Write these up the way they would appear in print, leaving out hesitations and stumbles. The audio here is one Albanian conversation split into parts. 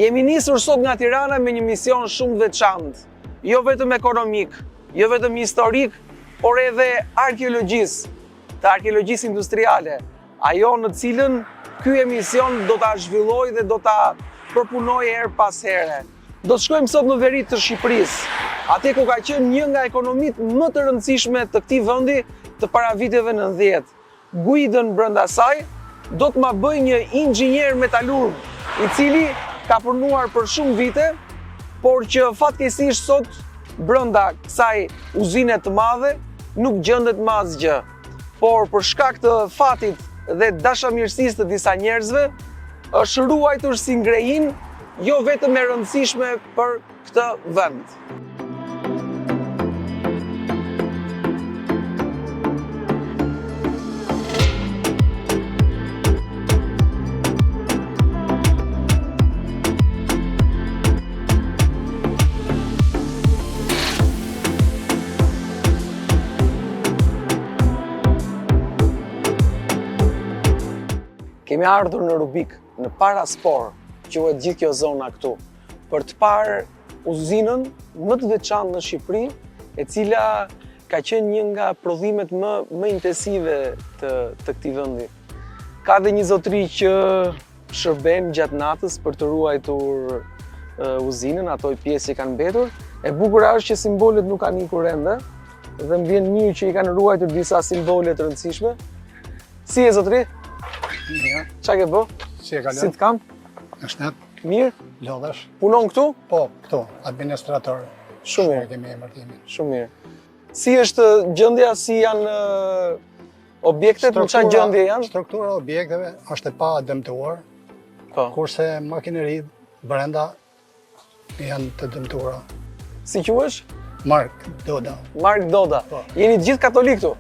Jemi nisur sot nga Tirana me një mision shumë veçantë, jo vetëm ekonomik, jo vetëm historik, por edhe arkeologjisë, të arkeologjisë industriale, ajo në cilën ky emision do ta zhvilloj dhe do ta përpunoj her pas here. Do të shkojmë sot në veri të Shqipërisë, aty ku ka qenë një nga ekonomitë më të rëndësishme të këtij vendi të para viteve 90. Guidën brenda saj do të ma bëj një inxhinier metalurg, i cili ka punuar për shumë vite, por që fatkeqësisht sot brenda kësaj uzine të madhe nuk gjendet më asgjë. Por për shkak të fatit dhe dashamirësisë të disa njerëzve, është ruajtur si ngrehin jo vetëm e rëndësishme për këtë vend. Kemi ardhur në Rubik, në Paraspor, quhet gjithë kjo zona këtu, për të parë uzinën më të veçantë në Shqipëri, e cila ka qenë një nga prodhimet më intensive të këtij vendi. Ka dhe një zotëri që shërben gjatë natës për të ruajtur uzinën, ato pjesë që kanë mbetur. E bukur është që simbolet nuk kanë ikur ende, dhe më vjen mirë që i kanë ruajtur disa simbole të rëndësishme. Si e zotëri? Mirë. Qa ke bë? Si e kalon? Si të kam? Është net. Mirë? Lodhesh. Punon këtu? Po, këtu, administrator. Shumë mirë. Kemi emërtimin. Shumë mirë. Si është gjendja, si janë objektet, në çfarë gjendje janë? Struktura e objekteve është e pa dëmtuar, Po. kurse makineritë brenda janë të dëmtuara. Si quhesh? Mark Doda. Mark Doda. Po. Jeni gjithë katolik këtu,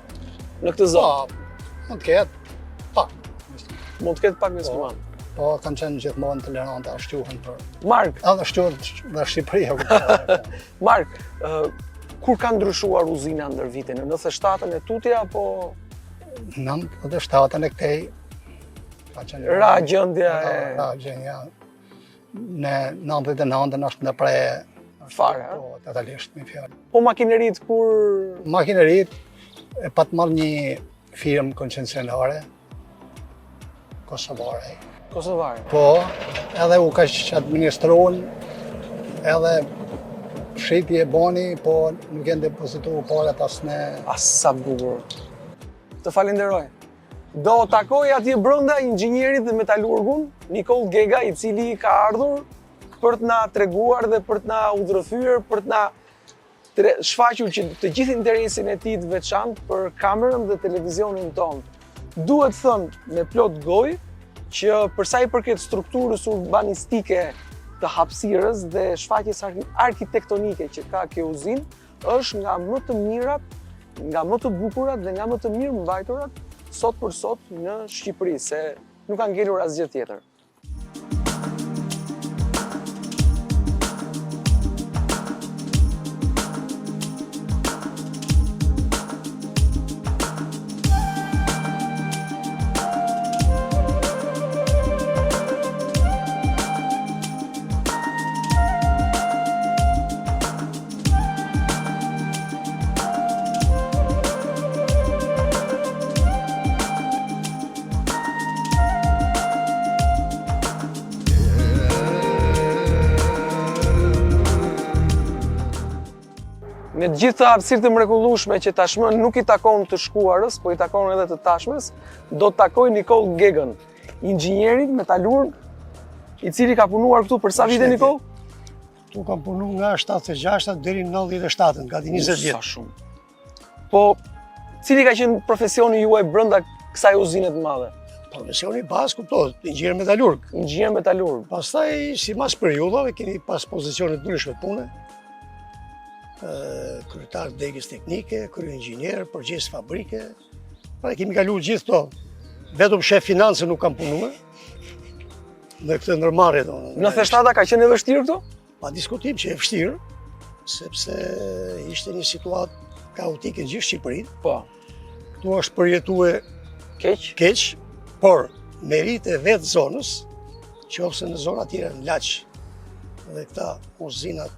në këtë zonë? Po, mund të ketë. Pa. Mund të ketë pak musliman. Po, kanë qenë gjithmonë tolerante, shquhen për. Mark, Edhe shquhet dhe Shqipëria. Mark, kur ka ndryshuar uzina ndër vite? Në 97-ën e tutja, apo 97-ën e këtej ka qenë ra gjendja e Ra gjendja. Në 99-ën është në pre fare? Po, totalisht me fjalë. Po makinerit kur... Makineritë e pat marrë një firmë koncesionare kosovare. Kosovare? Po, edhe u ka administruan, edhe shitje e boni, po nuk janë depozituar parat as në... As sa bukur. Të falenderoj. Do takoj atje brenda inxhinierit dhe metalurgun Nikol Gega, i cili ka ardhur për të na treguar dhe për të na udhërryer, për të na shfaqur që të gjithë interesin e tij të veçantë për kamerën dhe televizionin tonë. Duhet thënë me plot gojë që për sa i përket strukturës urbanistike të hapësirës dhe shfaqjes arkitektonike që ka kjo uzinë, është nga më të mirat, nga më të bukurat dhe nga më të mirë mbajturat sot për sot në Shqipëri, se nuk ka ngelur asgjë tjetër. Me të gjithë të hapësirë të mrekullueshme që tashmë nuk i takon të shkuarës, po i takon edhe të tashmes, do të takoj Nikol Gegën, inxhinierin metalurg, i cili ka punuar këtu për sa vite, Nikol? Tu kam punu nga 76 deri në 97, gati 20 Sa vjet. shumë. Po, cili ka qenë profesioni juaj brenda kësaj uzine të madhe? Profesioni pas kuptohet, inxhinier metalurg. Inxhinier metalurg. Pastaj, sipas periudhave, keni pas pozicione të ndryshme të pune. Kryetar degës teknike, krye-inxhinier, përgjegjës fabrike. Pra kemi kaluar gjithë këto. Vetëm shef financë nuk kam punuar. Në këtë ndërmarrje donë. 97 ka qenë e vështirë këtu? Pa diskutim që e vështirë, sepse ishte një situatë kaotike në gjithë Shqipërinë. Po. Këtu është përjetuar Keq? por meritë e vetë zonës, qofse në zona tjera në Laç dhe këta uzinat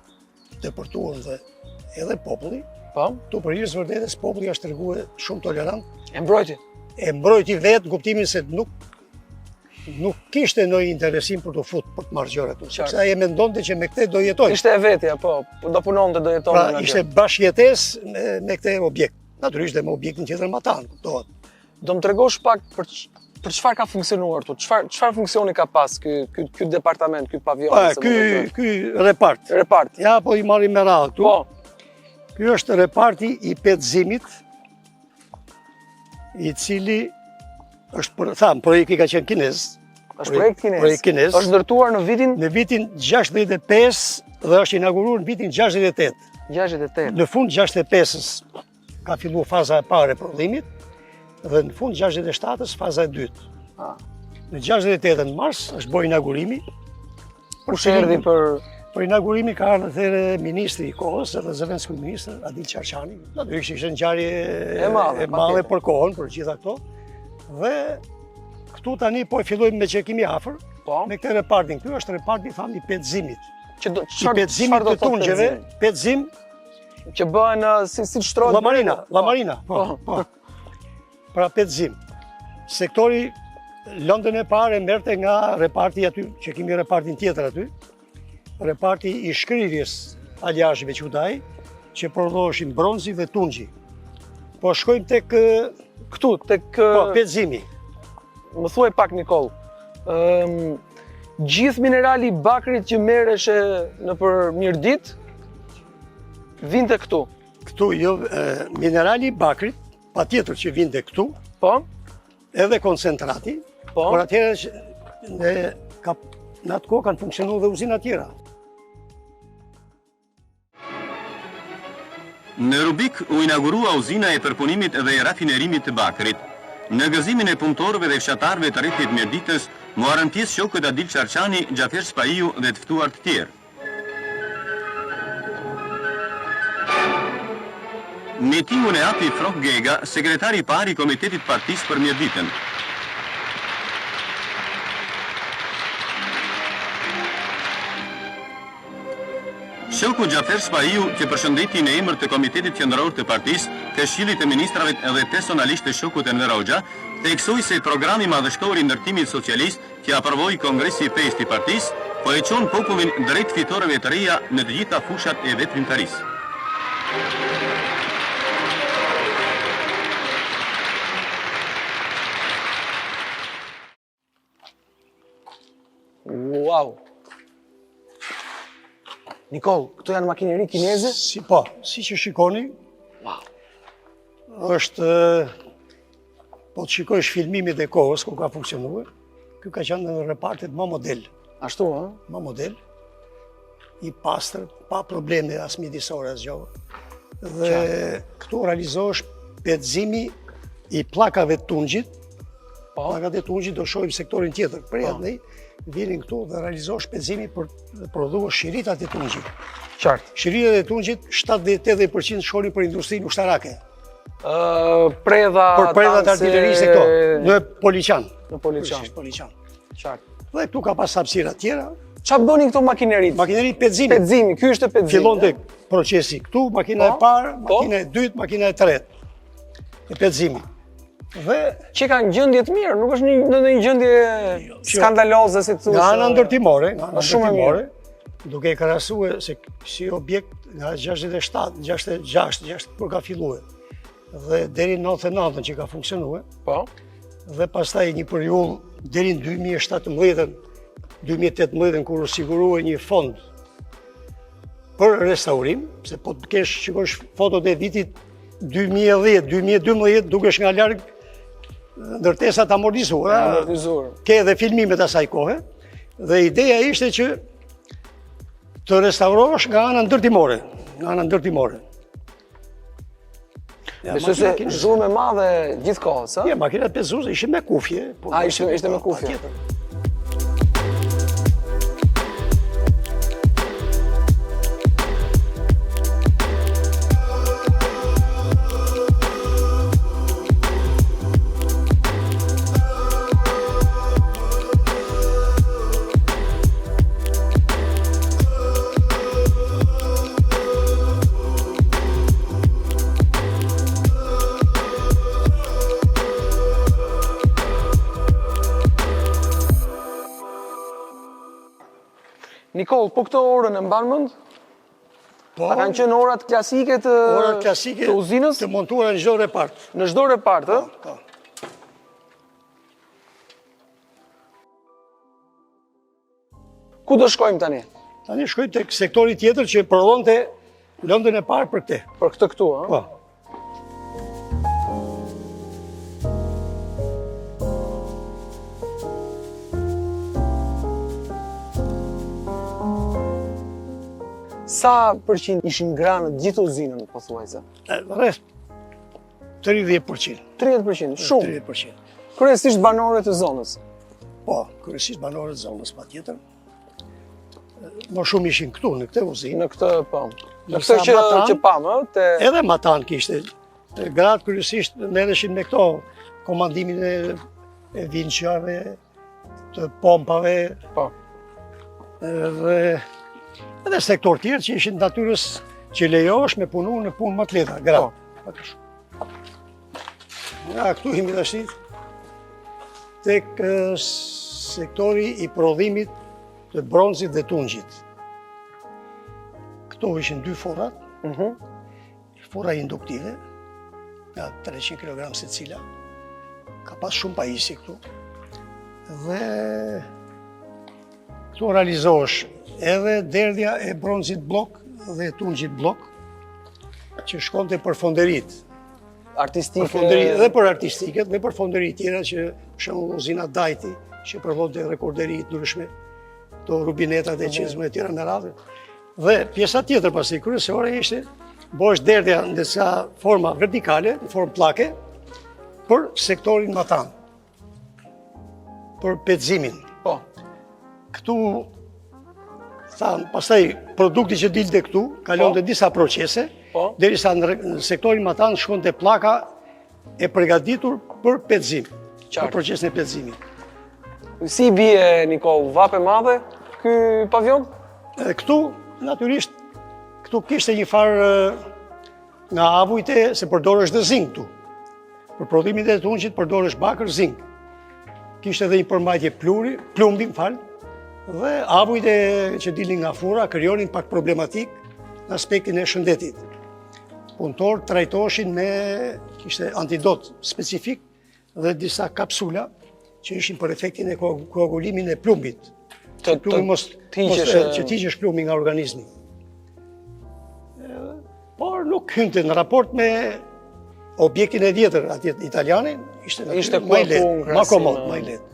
depërtuan dhe edhe populli, Po? tu për hirës vërtetës populli është treguar shumë tolerant, E mbrojti. e mbrojti vetë në kuptimin se nuk kishte ndonjë interesim për të futur për të marrë gjërat. Sepse ai mendonte që me këtë do jetojë. Ishte e vetja, po, do punonte, do jetonte. Pra ishte bashkëjetesë me këtë objekt. Natyrisht dhe me objektin tjetër ma tanë, kuptohet. Do më tregosh pak për çfarë ka funksionuar tu? Çfarë funksioni ka pas ky departament, ky pavion? Ky repart. Repart. Ja, po i marrim me radhë këtu. Po. Ky është reparti i petzimit, i cili është, projekti ka qenë kinez. Është projekt kinez. Projekt kinez. Është ndërtuar në vitin 65 dhe është inauguruar në vitin 68. 68. Në fund 65-s ka filluar faza e parë e prodhimit dhe në fund 67-s faza e dytë. Në 68-ën mars është bërë inaugurimi. Kush erdhi për inaugurimi ka ardhur edhe ministri i kohës, edhe zëvendësku ministër Adil Çarçani. Natyrisht ishte ngjarje e madhe për kohën, për gjitha këto. Dhe këtu tani po e fillojmë me çekimin afër, me këtë repartin. Ky është reparti i petzimit. Çfarë do të thotë petzim? Që bëhen si shtrohet Llamarina, po. Pra petzim. Sektori lëndën e parë merrte nga reparti aty, që kemi repartin tjetër aty. Reparti i shkrirjes alazheve qudaj, që prodhoheshin bronzi dhe tungji. Po shkojmë tek këtu, tek petzimi. Më thuaj pak Nikol. Gjithë minerali i bakrit që merreshe nëpër mirëditë vinte këtu. Këtu jo, minerali i bakrit, patjetër që vinte këtu. Po. Edhe koncentrati. Po. Por atëherë në atë kohë kanë funksionuar dhe uzina tjera. Në Rubik u inaugurua uzina e përpunimit dhe e rafinerimit të bakrit. Në gëzimin e punëtorëve dhe fshatarëve të rrethit Mirditës, morën pjesë shokët Adil Çarçani, Xhafer Spaiu dhe të ftuar të tjerë. Mitingun e hapi Frok Gega, sekretari i parë i Komitetit Partisë për Mirditën. Shoku Xhafer Spaiu, që përshëndeti në emër të Komitetit Qendror të Partisë, Këshillit të Ministrave edhe personalisht të shokut Enver Hoxha, theksoi se programi madhështor i ndërtimit socialist që aprovoi Kongresi i 5 i Partisë, po e çon popullin drejt fitoreve të reja në të gjitha fushat e veprimtarisë. Wow! Nikol, këto janë makineri kineze? Si që shikoni, është, po të shikojsh filmimit e kohës, ku ka funksionuar, kjo ka qenë në repartit ma model. Ashtu, ha? Ma model, i pastër, pa probleme as mjedisore as gjove. Dhe këtu realizohesh petzimi i pllakave të tungjit. Pllakat e tungjit do shohim sektorin tjetër. Prej atë vinin këtu dhe realizohesh petzimi për të prodhuar shiritat e tungjit. Qartë. Shiritat e tungjit 70-80% shkonin për industrinë ushtarake. Predhat, artillerisë këto, në Poliçan. Në Poliçan. Qartë. Dhe këtu ka pas hapësira tjera. Çfarë bënin këto makinerit? Makinerit petzimi. Petzimi, ky është petzimi. Fillonte procesi këtu, makina e parë, makina e dytë, makina e tretë. E petzimi. Dhe që kanë gjendje të mirë, nuk është në një gjendje skandaloze si thosh. Nga ana ndërtimore, duke e krahasuar se si objekt nga 66 kur ka filluar dhe deri në 99 që ka funksionuar. Po. Dhe pastaj një periudhë deri në 2018 kur u sigurua një fond për restaurim, se po të kesh shikosh fotot e vitit 2010-2012 dukesh nga larg ndërtesat amortizuara. Ke edhe filmimet asaj kohe. Dhe ideja ishte që të restaurosh nga ana ndërtimore. Besoj se zhurmë e madhe gjithkohës, ha? Ja, makinat pezuese ishin me kufje. Ishte me kufje. Nikol, po këto orën e mban mend? Po, A kanë qenë orat klasike të orat klasike të uzinës? të montuara në çdo repart. Në çdo repart, ë? Po. Ku do shkojmë tani? Tani shkojmë tek sektori tjetër që prodhonte lëndën e parë për këtë. Për këtë këtu, ë? Po. Sa përqind ishin ngrënë gjithë uzinën, pothuajse? Rreth 30%. 30%, shumë. 30%. Kryesisht banorët e zonës. Po, kryesisht banorët e zonës patjetër. Më shumë ishin këtu në këtë uzinë. Në këtë, po. Në Ndërsa këtë Matan- që pamë, te Edhe Matan kishte. Gratë kryesisht merreshin me këto komandimin e vinçjave, të pompave, po. edhe sektor tjerë që ishin natyrës që lejohesh me punu në punë më të lehta, gratë. Ja, këtu jemi tash tek sektori i prodhimit të bronzit dhe tungjit. Këto ishin dy forrat, fora induktive, nga 300 kg secila, ka pas shumë pajisje këtu. Dhe këtu realizohesh edhe derdhja e bronzit blok dhe tungjit blok, që shkonte për fonderit. Artistike. Për fonderi dhe për artistiket dhe për fonderi tjera që shembull uzina Dajti që prodhonte rekorderi të ndryshme, to rubinetat e qizme e tjera me radhë. Dhe pjesa tjetër pasi kryesore ishte bosh derdhja në disa forma vertikale, në formë pllake, për sektorin Matan. Për petzimin. Po. Këtu pastaj produkti që dilte këtu kalonte disa procese, Po. derisa në sektorin Matan shkonte pllaka e përgatitur për petzim, Qartë. për procesin e petzimit. Si bie, Nikol, vape madhe ky pavion? Këtu, natyrisht, këtu kishte një farë nga avujte se përdorësh dhe zing këtu. Për prodhimin e tungjit përdorësh bakër zing. Kishte edhe një përmbajtje plumbi, dhe avujt që dilin nga fura krijonin pak problematik në aspektin e shëndetit. Punëtor trajtoheshin me kishte antidot specifik dhe disa kapsula që ishin për efektin e koagulimin e plumbit. Që t'hiqesh plumbi nga organizmi. Por nuk hynte në raport me objektin e tjetër, atje italiane, ishte më i lehtë, më komod, më i lehtë.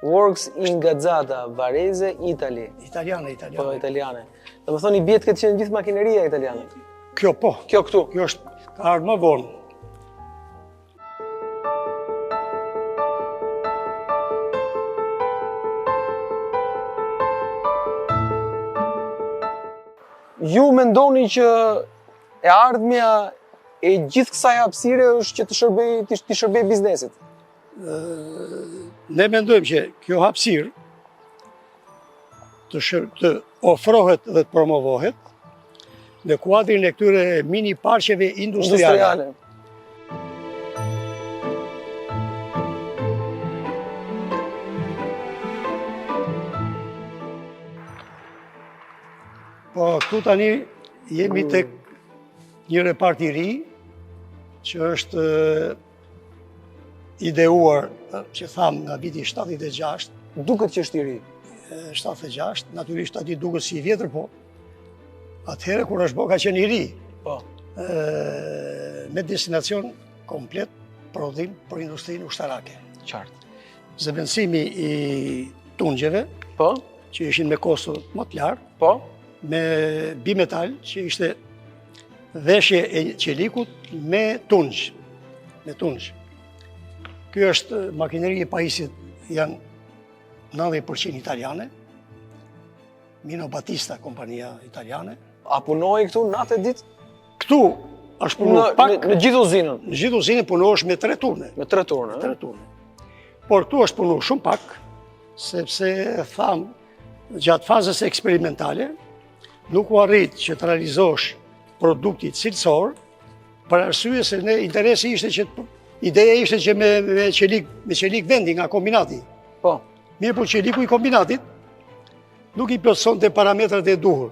Works in Gazzata, Varese, Italy. Italiane. Po, italiane. Dhe më thoni, bjetë këtë qenë gjithë makineria italiane. Kjo po. Kjo këtu. Kjo është ka ardhur më vonë. Ju mendoni që e ardhmja e gjithë kësaj hapësire është që të shërbej biznesit? Ne mendojmë që kjo hapësirë të ofrohet dhe të promovohet në kuadrin e këtyre mini parqeve industriale. Po, këtu tani jemi tek një repart i ri, që është ideuar, që thamë, nga viti 76. Duket që është i ri. 76, natyrisht ati duket si i vjetër, po atëherë kur është bo ka qenë i ri. Po. Me destinacion komplet prodhim për industrinë ushtarake. Qartë. Zëvendësimi i tungjeve, Po. që ishin me kosto më të lartë, Po. me bimetal, që ishte veshje e qelikut me tungj. Kjo është makineri e pajisit, janë 90% italiane, Mino Battista, kompania italiane. A punoj këtu natë e ditë? Këtu është punu pak... Në gjithë uzinën? Në gjithë uzinën punohesh me 3 turne. Me 3 turne? 3 turne. Por këtu është punu shumë pak, sepse thamë, gjatë fazës eksperimentale, nuk u arrit që të realizosh produkti cilësor, për arsye se ne interesi ishte që ideja ishte që me qelik vendi nga kombinati. Po. Mirë po qeliku i kombinatit nuk i plotëson të parametrat e duhur.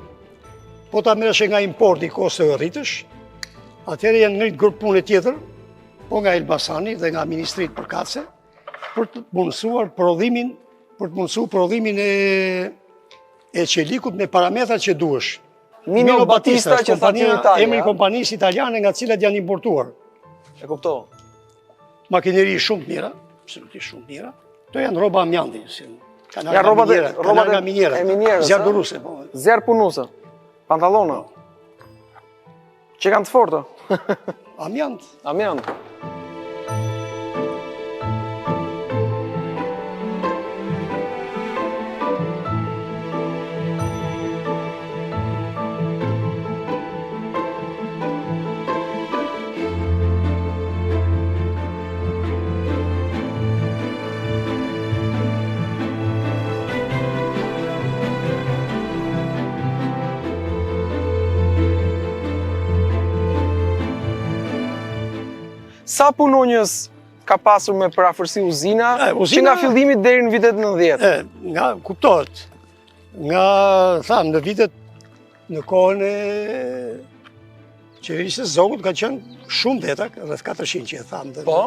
Po ta merresh nga importi kosto e rritësh, atëherë janë ngrit grup pune tjetër, po nga Elbasani dhe nga ministrit përkatëse, për të mundësuar prodhimin e qelikut me parametrat që duhesh. Mino Batista që tha që në Italia. Emri kompanisë italiane nga cilat janë importuar. E kuptova. Makineri shumë të mira, absolutisht shumë të mira. To janë rroba amjanti. Ja rrobat e minierës. Zjarrduruse. Zjarr punuse. Pantallona. Që kanë të forta. Amjant. Amjant. Sa punonjës ka pasur me parafërsi uzina, që nga fillimi deri në vitet 90? Nga kuptohet. Nga, në vitet në kohën e qeverisë së Zogut ka qenë shumë vetak, rreth 400 që e thamë. Po?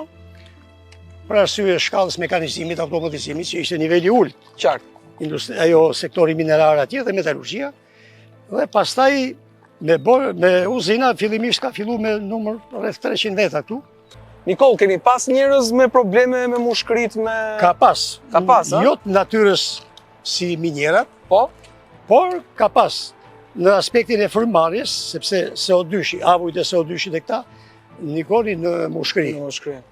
Për arsye shkallës mekanizimit, automatizimit, që ishte niveli ullt. Qartë. Ajo sektori minerar atje dhe metalurgjia. Dhe pastaj me uzina fillimisht ka fillu me numër rreth 300 veta këtu. Nikol, keni pas njerëz me probleme me mushkërit me... Ka pas. Ka pas, a? Jo të natyrës si minjerat, Po? por ka pas. Në aspektin e frymëmarrjes, sepse CO2-shi, avujt e CO2-shi dhe këta, nikonin në mushkëri. Në mushkëri.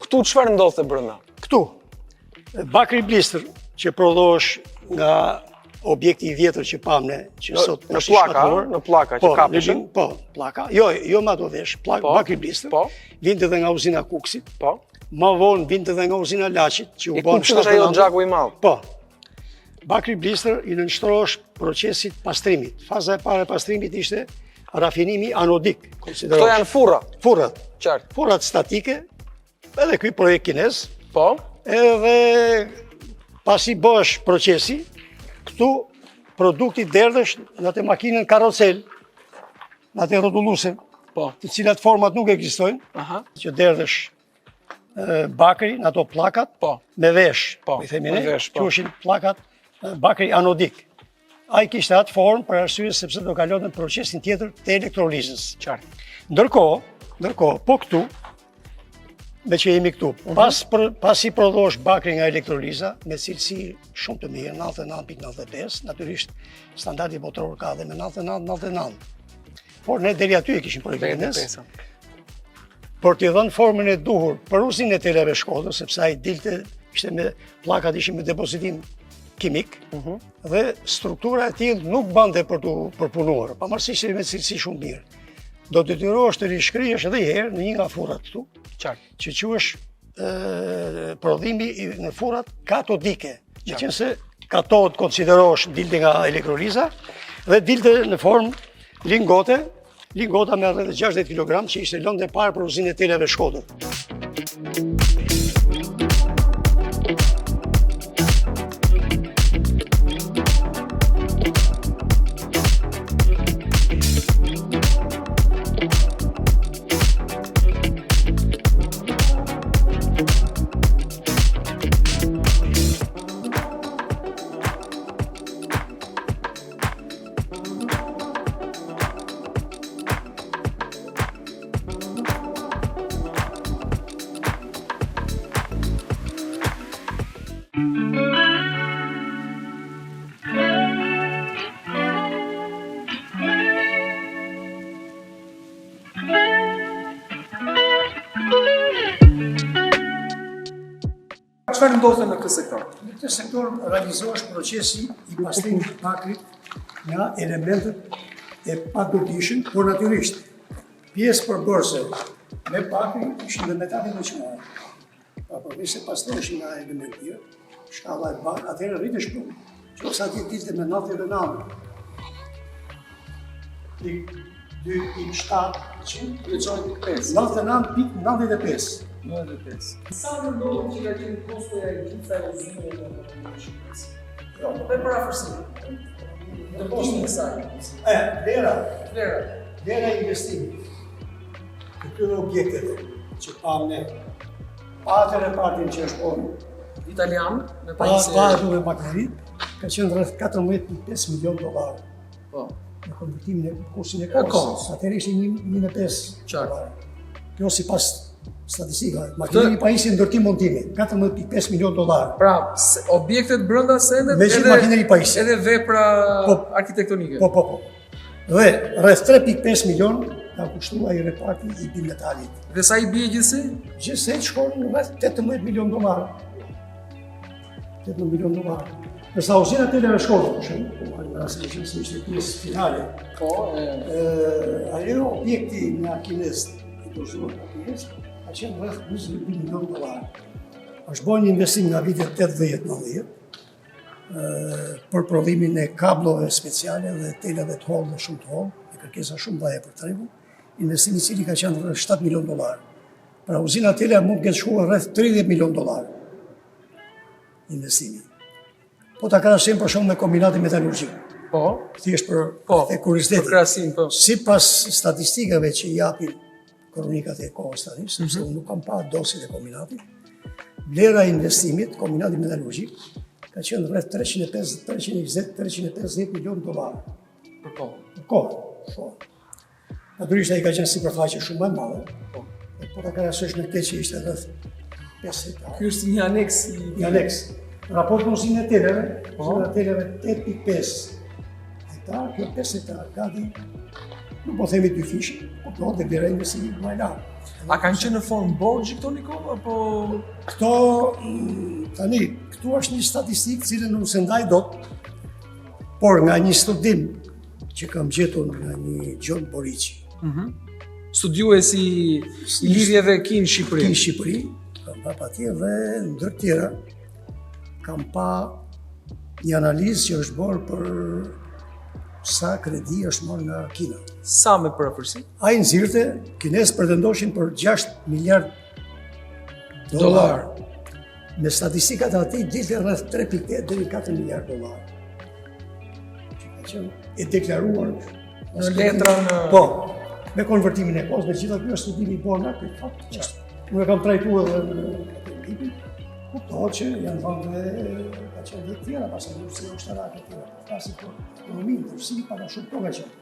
Këtu çfarë ndodhte brenda? Këtu, bakri blistër që prodhohesh nga objekti i vjetër që pamë që sot në pllaka që kapeshin. Po, pllaka. Jo me ato vesh, bakri blistër. Po. Vinte edhe nga uzina Kuksit. Po. Më vonë vinte edhe nga uzina Laçit, që u bën Kuksit është ajo gjaku i madh. Po. Bakri blistër i nënshtrohesh procesit pastrimit. Faza e parë e pastrimit ishte rafinimi anodik, konsiderohesh. Këto janë furra. Furrat. Qartë. Furrat statike, edhe ky projekt kinez. Po. Edhe pasi bësh procesi, këtu produkti derdhësh në atë makinën karrocel, në atë rrotulluse, Po. të cilat format nuk ekzistojnë, që derdhësh bakri në ato pllakat, Po. me vesh, Po, i themi me ne, vesh, po. quheshin pllakat bakri anodik. Ai kishte atë formë për arsye sepse do kalon në procesin tjetër të elektrolizës. Qartë. Ndërkohë, po këtu, me që jemi këtu, pasi prodhosh bakri nga elektroliza, me cilësi shumë të mirë, 99.95, natyrisht standardi botror ka dhe me 99.99. Por ne deri aty e kishim projektin. Por t'i dhënë formën e duhur për uzinë e televe Shkodrës, sepse ai dilte, ishte me pllakat ishin me depozitim kimik, dhe struktura e tillë nuk bante për të përpunuar, pavarësisht se me cilësi shumë mirë. Do të detyrohesh të rishkrihesh edhe një herë në një nga furrat këtu, që quhesh prodhimi në furrat katodike, që qëse katod konsiderohesh dilte nga elektroliza dhe dilte në formë lingota me rreth 60 kg që ishte lëndë e parë për uzinën e televe Shkodër. Çfarë ndodhte në këtë sektor? Në këtë sektor realizohesh procesi i pastrimit të bakrit nga elementet e padobishëm, por natyrisht pjesë përbërëse me bakri ishin dhe metalet veçore. Pa përveç se pastroheshin nga element tjerë, shkalla e bardhë, atëherë rritesh punë. Që sa ti dilte me 99. 2.7 99.95. Sa mendon që ka qenë kostoja e gjitha uzinave në Shqipëri? Jo, me parafërsi. Ndërkohë në saj. Vlera e investimit. Këtyre objekteve që pam ne, pa atë repartin që është orë, Italian, me pa atë me Makarit, ka qenë rreth 14.5 milion dollar. Po. Në konvertimin e kursin e kohës. Atëherë ishte 1.500 dollar. Kjo sipas statistikave. Makineri pajisje ndërtim montimi, 14.5 milion dollar. Pra, objektet brenda sendet Me gjithë makineri pajisje. edhe vepra arkitektonike. Po. Dhe rreth 3.5 milion ka kushtuar ai reparti i bimetalit. Dhe sa i bie gjithsej? Gjithsej shkon në rreth 18 milion dollar. 18 milion dollar. Përsa uzina televe shkollë, për shumë, në rastin e qenë se ishte pjesë finale. Po, Ajo objekti në Akines, i dorëzuar në Akines, ka qenë rreth 22 milion dollar. Është bërë një investim nga vitet 80-90 për prodhimin e kablove speciale dhe televe të hollë dhe shumë të hollë, e kërkesa shumë dhaja për tregu, investimi i cili ka qenë rreth 7 milion dollar. Pra uzina tele mund të ketë shkuar rreth 30 milion dollar investimi. Po ta krahasim për shumë me kombinatin metalurgjik. po, Thjesht për për krahasim, po. Sipas statistikave që japin kronikat e kohës tani, sepse unë nuk kam pa dosjet e kombinatit, vlera e investimit, kombinati metalurgjik, ka qenë rreth 320-350 milion dollar. Për kohë. Për kohë, po. Natyrisht ai ka qenë sipërfaqe shumë më e madhe. Po ta krahasosh me këtë që ishte rreth 5 hektar. Ky është një aneks Një aneks. Raport me uzinë e televe, uzina e televe 8.5 hektar, kjo 5 hektar, gati, nuk po themi 2 fish, po dhe vlera investimit më e lartë. A kanë qenë në formë borxhi këto Niko apo Këto, tani, këtu është një statistikë cilën nuk se ndaj dot, por nga një studim që kam gjetur nga një John Borici, studiuesi i lidhjeve Kinë-Shqipëri? Shqipëri, kam pa patjetër dhe ndër tjera, kam pa një analizë që është bërë për sa kredi është marrë nga Kina. Sa me parafërsi? Ai nxirrte, kinesë pretendoshin për 6 miliard dollar. Me statistikat e atij dilte rreth 3.8 deri 4 miliard dollar. Që ka qenë e deklaruar Në letra në... Po, me konvertimin e kohës, me gjitha kjo është studimi i bërë nga këtë fakt. Unë e kam trajtuar edhe në librin. Kuptohet që janë dhënë ka qenë dhe tjera, pastaj si ushtarake të tjera, pasin për ekonominë, përsi, para shumë to nga qenë.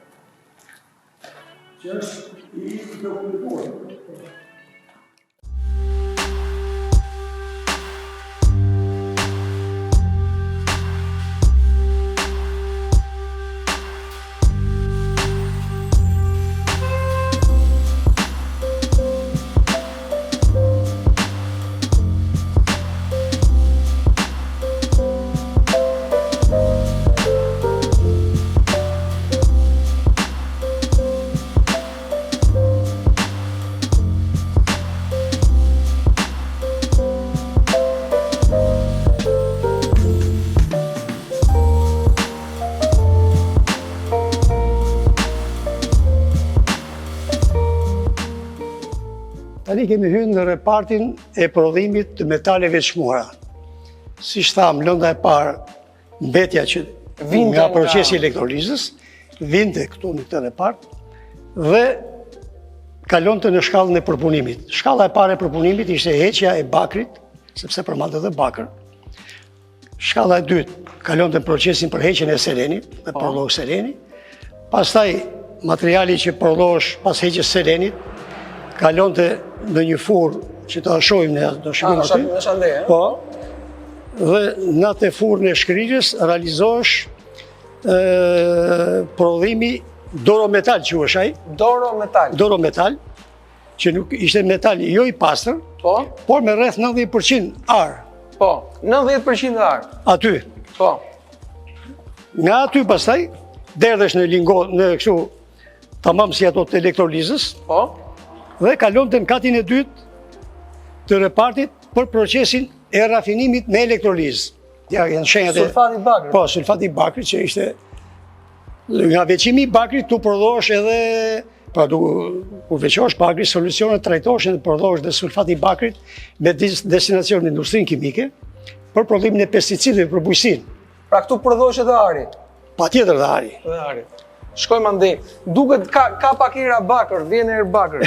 Që është i dokumituar. Tani kemi hyrë në repartin e prodhimit të metaleve të çmuara. Si thamë, lënda e parë, mbetja që nga procesi elektrolizës, vinte këtu në këtë repart dhe kalonte në shkallën e përpunimit. Shkalla e parë e përpunimit ishte heqja e bakrit, sepse përmante dhe bakër. Shkalla e dytë kalonte në procesin për heqjen e selenit, me prodhoj seleni. Pastaj materiali që prodhosh pas heqjes selenit kalonte në një furrë që ta shohim ne do shikojmë aty. Në shandeje. Po. Dhe në atë furrën e shkrirjes realizohesh prodhimi dorometal quhesh ai. Dorometal, që nuk ishte metal jo i pastër, Po. por me rreth 90% ar. Po. 90% ar. Aty. Po. Nga aty pastaj derdhesh në lingo në kështu tamam si ato të elektrolizës. Po. Dhe kalonte në katin e dytë të repartit për procesin e rafinimit me elektrolizë. Ja, janë shenjat e... Sulfati bakrit. Po, sulfati bakrit që ishte... Nga veçimi i bakrit tu prodhosh edhe... Pra, kur veqosh bakrit, solucionet trajtosh edhe prodhosh dhe sulfati bakrit me destinacion në industrinë kimike për prodhimin e pesticidëve për bujqësinë. Pra këtu prodhosh edhe ari. Patjetër dhe ari. Edhe ari. Shkojmë andej. Duket ka pakira bakër, vjen erë bakër.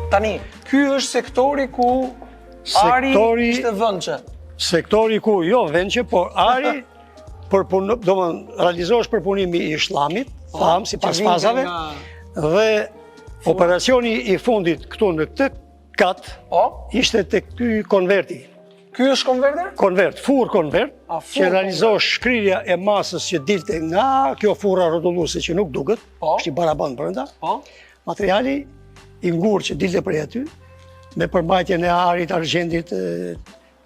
Tani, ky është sektori ku ari ishte vëndçe. Sektori ku jo vëndçe, por ari realizosh përpunimi i shllamit, si pas fazave, dhe operacioni i fundit këtu në këtë kat ishte të ky konverti. Ky është konverter? Konvert, furr konvert, që realizosh shkrirja e masës që dilte nga kjo furra rrotulluese që nuk duket, është i baraband brenda, materiali i ngurë që dilte prej aty, me përmbajtjen e arit, argjendit,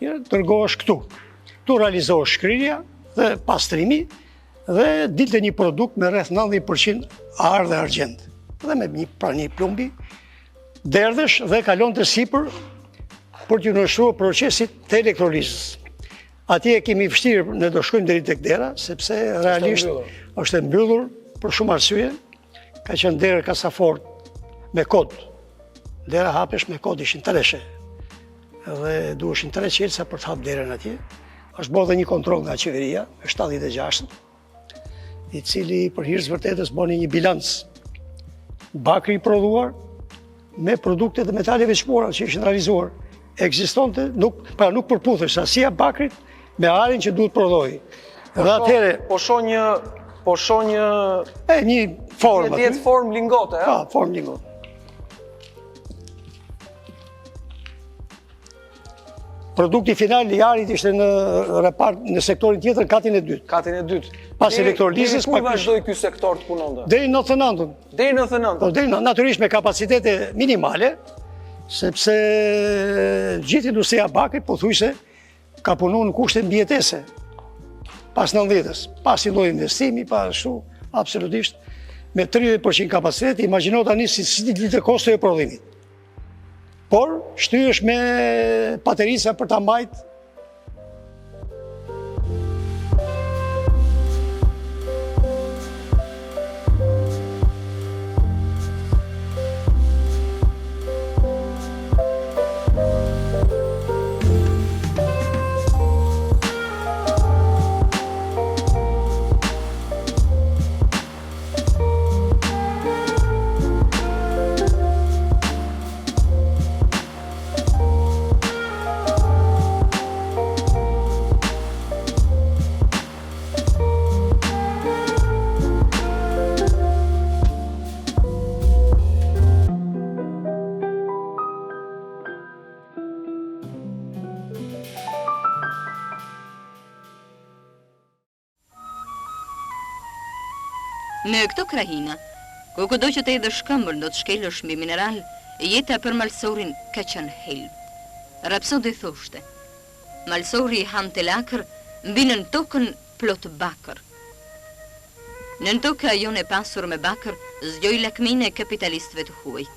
dërgohesh këtu. Tu realizosh shkrirja dhe pastrimi dhe dilte një produkt me rreth 90% ar dhe argjend. Dhe me një plumbi, derdhesh dhe kalon të sipër për t'ju nështruar procesit të elektrolizës. Atje kemi vështirë ne do shkojmë deri tek dera, sepse realisht është e mbyllur për shumë arsye. Ka qenë derë kasafort me kod. Dera hapesh me kod ishin 3. Dhe duheshin 3 qelsa për të hap derën atje. Është bërë dhe një kontroll nga qeveria, me 76, i cili për hir të vërtetës bëni një bilanc. Bakri i prodhuar me produkte dhe metale veçmora që ishin realizuar. Ekzistonte, nuk përputhesh asia bakrit me arin që duhet prodhoi. Dhe atëherë po shoh një formë. Jetë formë lingote, ha? Po, formë lingote. Produkti final i arit ishte në sektorin tjetër, katin e dytë. Katin e dytë. Pas elektrolizës... Kur vazhdoi ky sektor të punonte? Deri në 99-ën. Deri në 99-ën? Natyrisht me kapacitete minimale, sepse gjithë industria bakrit pothuajse ka punuar në kushte mbijetese. Pas 90-s, pas i lloj investimi, pas ashtu, absolutisht, me 30% kapacitet, imagjino tani si ditë kosto e prodhimit. Por, shtyhesh me paterica për ta mbajt. Në këto krahina, ku kudo që të edhe shkëmbër do të shkelësh mbi mineral, jeta për Malsorin ka qenë helb. Rapsodi thoshte, Malsori i hante lakër, mbi nën tokën plot bakër. Nën toka jon e pasur me bakër, zgjoj lakmin e kapitalistëve të huaj.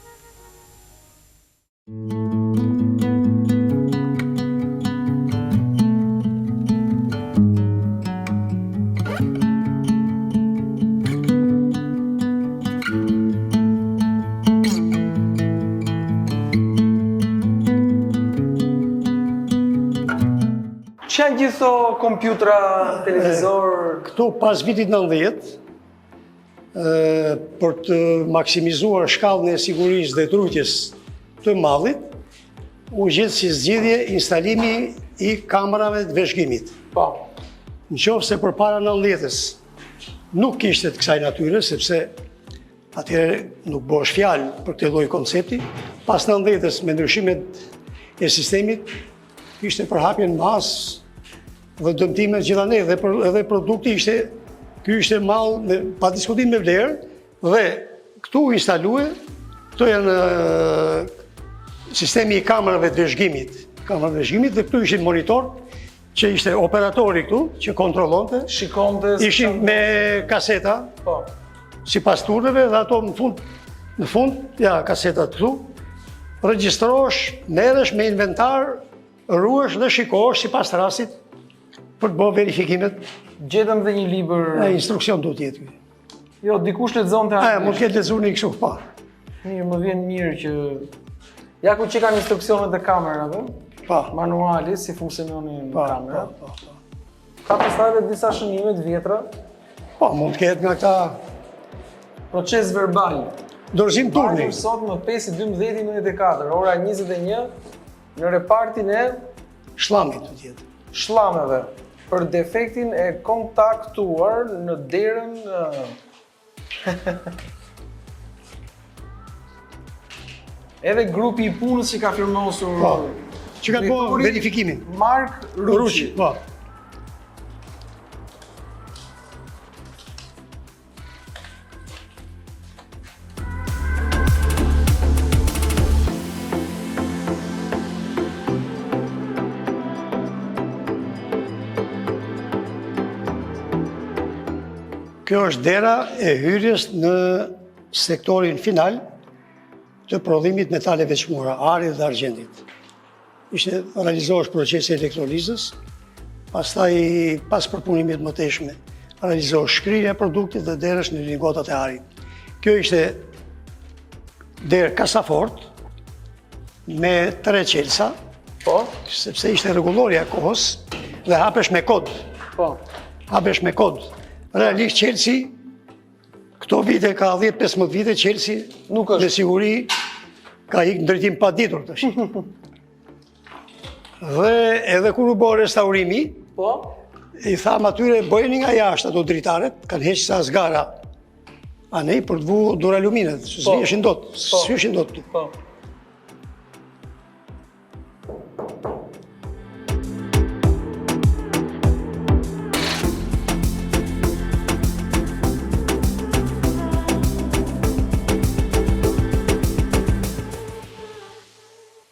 Çan gjitho kompjutra, televizor... Këtu pas vitit 90, për të maksimizuar shkallën e sigurisë dhe trujtjes të mallit, u gjetë si zgjidhje instalimi i kamerave të veshgimit. Po. Në qoftë se përpara 90-s nuk kishte të kësaj natyre, sepse atëherë nuk bëhesh fjalë për këtë lloj koncepti. Pas 90-s me ndryshimet e sistemit, kishte përhapje në masë dhe dëmtime gjithanë edhe produkti ky ishte mall pa diskutim me vlerë dhe këtu instalue, këto janë sistemi i kamerave të veshgimit. Kamerave të veshgimit dhe këtu ishin monitor që ishte operatori këtu që kontrollonte, shikonte, ishin me kaseta, sipas turneve dhe ato në fund Në fund, ja, kasetat këtu, regjistrosh, merresh me inventar, ruhesh dhe shikosh sipas rastit për të bërë verifikimet. Gjetëm dhe një libër. Instruksion duhet jetë ky. Jo, dikush lexonte. Mund të ketë lexuar një kështu pa. Mirë, më vjen mirë që ja ku që kanë instruksionet e kamerave, manuali si funksiononin kamerat. Ka pastaj edhe disa shënime të vjetra. Po, mund të ketë nga këta proces verbal. Dorëzim turni. Sot më 5:12:94, ora 21 në repartin e shlamit të tjetë. Shlameve për defektin e kontaktuar në derën edhe grupi i punës që ka firmosur që ka bërë verifikimin. Mark Ruçi. Po. Kjo është dera e hyrjes në sektorin final të prodhimit metaleve çmura, arit dhe argjendit. Ishte realizohesh procesi elektrolizës, pastaj pas përpunimit më teshme, realizohesh shkrirja e produktit dhe derës në lingotat e arit. Kjo ishte derë kasafort me 3 qelsa, sepse ishte rregullorja e kohës dhe hapesh me kod. Hapesh me kod. Realisht qelsi, këto vite ka 10-15 vite, qelsi nuk është. Me siguri ka ikë në drejtim pa ditur të shi. Dhe edhe kur u bërë restaurimi, i tham atyre bëjni nga jashtë ato dritaret, kanë heqë sa zgara anej për të vu duraluminet, s'vjeshin dot, s'vjeshin dot.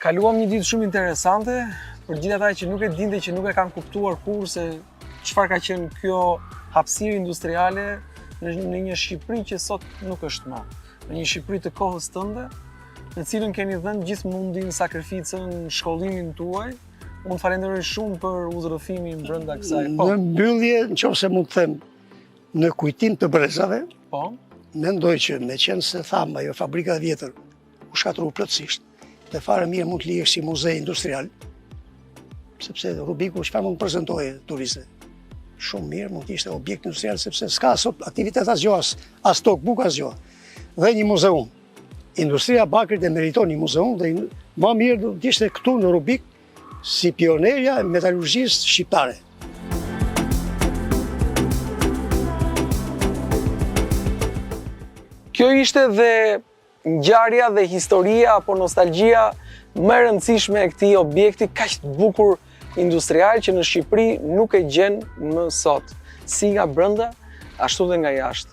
Kaluam një ditë shumë interesante, për gjithë ata që nuk e dinte, që nuk e kanë kuptuar kur se çfarë ka qenë kjo hapësirë industriale në një Shqipëri që sot nuk është më. Në një Shqipëri të kohës tënde, në cilën keni dhënë gjithë mundin, sakrificën, shkollimin tuaj. Unë falenderoj shumë për udhëtimin brenda kësaj. Në mbyllje, nëse mund të them, në kujtim të brezave, mendoj që me qenë se tham ajo fabrika e vjetër u shkatërru plotësisht. Dhe fare mirë mund të lihesh si muze industrial, sepse Rubiku çfarë mund të prezantojë turistëve? Shumë mirë mund të ishte objekt industrial, sepse s'ka sot aktivitet asgjë, as tok buk asgjë. Dhe një muzeum. Industria bakrit e meriton një muzeum dhe më mirë do të ishte këtu në Rubik si pionerja e metalurgjisë shqiptare. Kjo ishte dhe ngjarja dhe historia apo nostalgjia më e rëndësishme e këtij objekti kaq të bukur industrial që në Shqipëri nuk e gjen më sot, si nga brenda, ashtu dhe nga jashtë.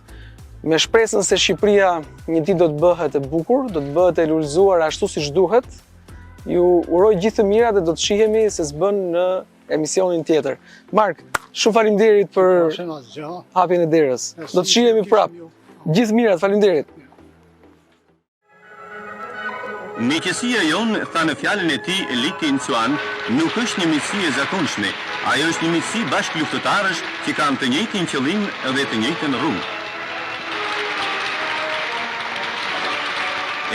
Me shpresën se Shqipëria një ditë do të bëhet e bukur, do të bëhet e lulëzuar ashtu siç duhet. Ju uroj gjithë të mirat dhe do të shihemi se s'bën në emisionin tjetër. Mark, shumë faleminderit për hapjen e derës. Do të shihemi prapë. Gjithë mirat, faleminderit. Miqësia jonë, tha në fjalën e tij Liti Ncuan, nuk është një miqësi e zakonshme, ajo është një miqësi bashkëluftëtarësh që kanë të njëjtin qëllim dhe të njëjtën rrugë.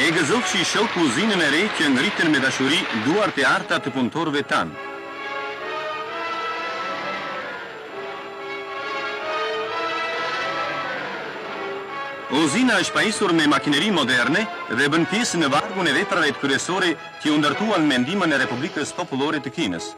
E gëzofshi shoh kuzinën e re që ngritën me dashuri duart e arta të punëtorëve tanë. Uzina është pajisur me makineri moderne dhe bën pjesë në vargun e veprave kryesore që u ndërtuan me ndihmën e Republikës Popullore të Kinës.